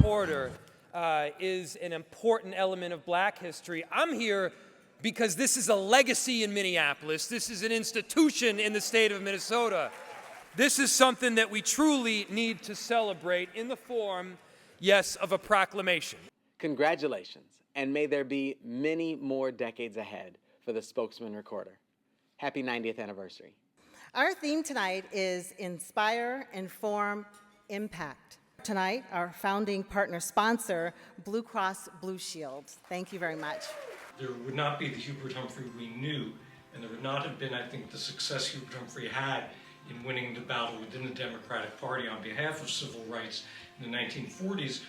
Recorder is an important element of Black history. I'm here because this is a legacy in Minneapolis. This is an institution in the state of Minnesota. This is something that we truly need to celebrate in the form, yes, of a proclamation. Congratulations, and may there be many more decades ahead for the Spokesman-Recorder. Happy 90th anniversary. Our theme tonight is Inspire, Inform, Impact. Tonight, our founding partner sponsor, Blue Cross Blue Shield. Thank you very much. There would not be the Hubert Humphrey we knew, and there would not have been, I think, the success Hubert Humphrey had in winning the battle within the Democratic Party on behalf of civil rights in the 1940s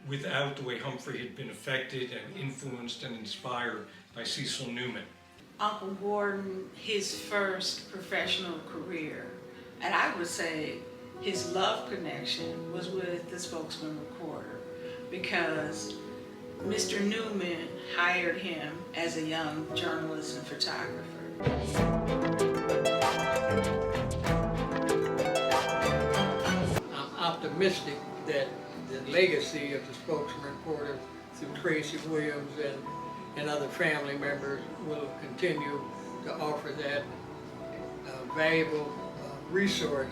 without the way Humphrey had been affected and influenced and inspired by Cecil Newman. Uncle Gordon, his first professional career, and I would say his love connection was with the Spokesman-Recorder, because Mr. Newman hired him as a young journalist and photographer. I'm optimistic that the legacy of the Spokesman-Recorder through Tracy Williams and other family members will continue to offer that valuable resource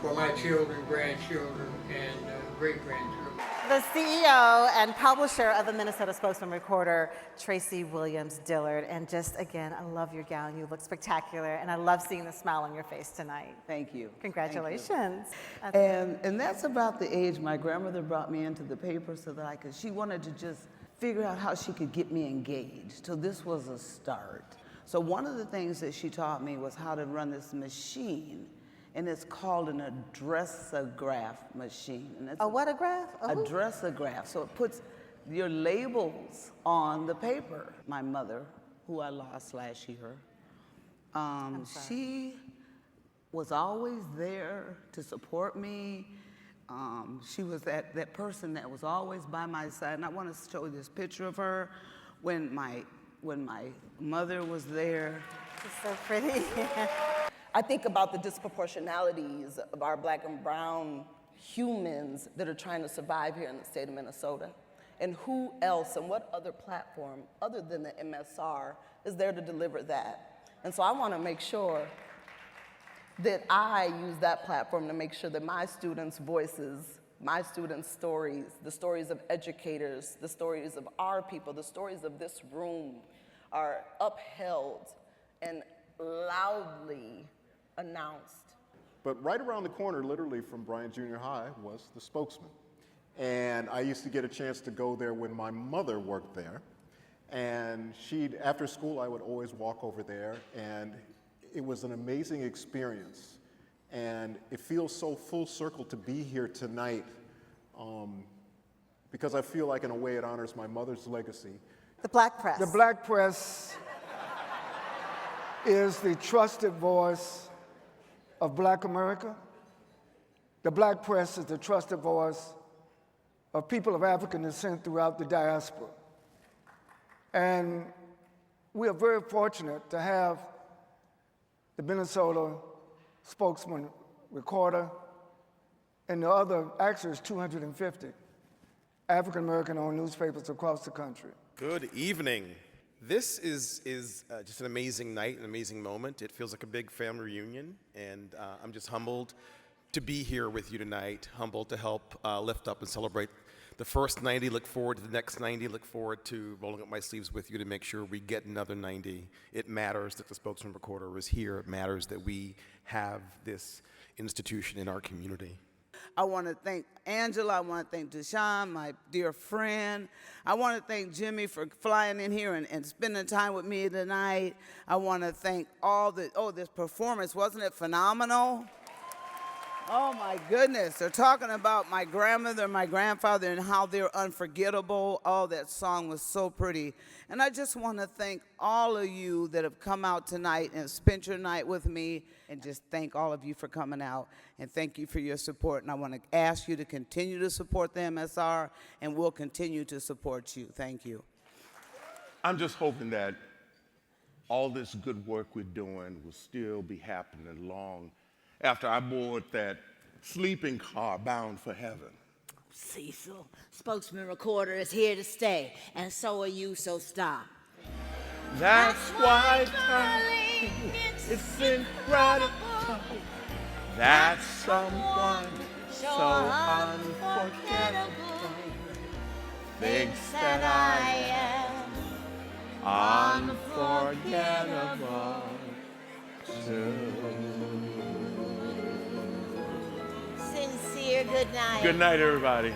for my children, grandchildren, and great-grandchildren. The CEO and publisher of the Minnesota Spokesman-Recorder, Tracy Williams Dillard. And just again, I love your gown. You look spectacular, and I love seeing the smile on your face tonight. Thank you. Congratulations. Thank you. And that's about the age my grandmother brought me into the paper so that I could, she wanted to just figure out how she could get me engaged. So this was a start. So one of the things that she taught me was how to run this machine, and it's called an addressograph machine. And a what a graph? A addressograph. So it puts your labels on the paper. My mother, who I lost last year, she was always there to support me. She was that person that was always by my side. And I want to show you this picture of her when my mother was there. She's so pretty. I think about the disproportionalities of our Black and brown humans that are trying to survive here in the state of Minnesota. And who else and what other platform other than the MSR is there to deliver that? And so I want to make sure that I use that platform to make sure that my students' voices, my students' stories, the stories of educators, the stories of our people, the stories of this room are upheld and loudly announced. But right around the corner, literally from Bryant Junior High, was the Spokesman. And I used to get a chance to go there when my mother worked there. And after school, I would always walk over there, and it was an amazing experience. And it feels so full circle to be here tonight, because I feel like in a way it honors my mother's legacy. The Black press. The Black press is the trusted voice of Black America. The Black press is the trusted voice of people of African descent throughout the diaspora. And we are very fortunate to have the Minnesota Spokesman-Recorder and the other, actually it's 250 African American owned newspapers across the country. Good evening. This is just an amazing night, an amazing moment. It feels like a big family reunion, and I'm just humbled to be here with you tonight, humbled to help lift up and celebrate the first 90, look forward to the next 90, look forward to rolling up my sleeves with you to make sure we get another 90. It matters that the Spokesman-Recorder is here. It matters that we have this institution in our community. I want to thank Angela. I want to thank Deshaun, my dear friend. I want to thank Jimmy for flying in here and spending time with me tonight. I want to thank this performance. Wasn't it phenomenal? Oh my goodness, they're talking about my grandmother, my grandfather, and how they're unforgettable. Oh, that song was so pretty. And I just want to thank all of you that have come out tonight and spent your night with me, and just thank all of you for coming out, and thank you for your support. And I want to ask you to continue to support the MSR, and we'll continue to support you. Thank you. I'm just hoping that all this good work we're doing will still be happening long after I board that sleeping car bound for heaven. Cecil, Spokesman-Recorder is here to stay, and so are you, so stop. That's why, darling, it's incredible. That's someone so unforgettable. Thinks that I am unforgettable too. Sincere good night. Good night, everybody.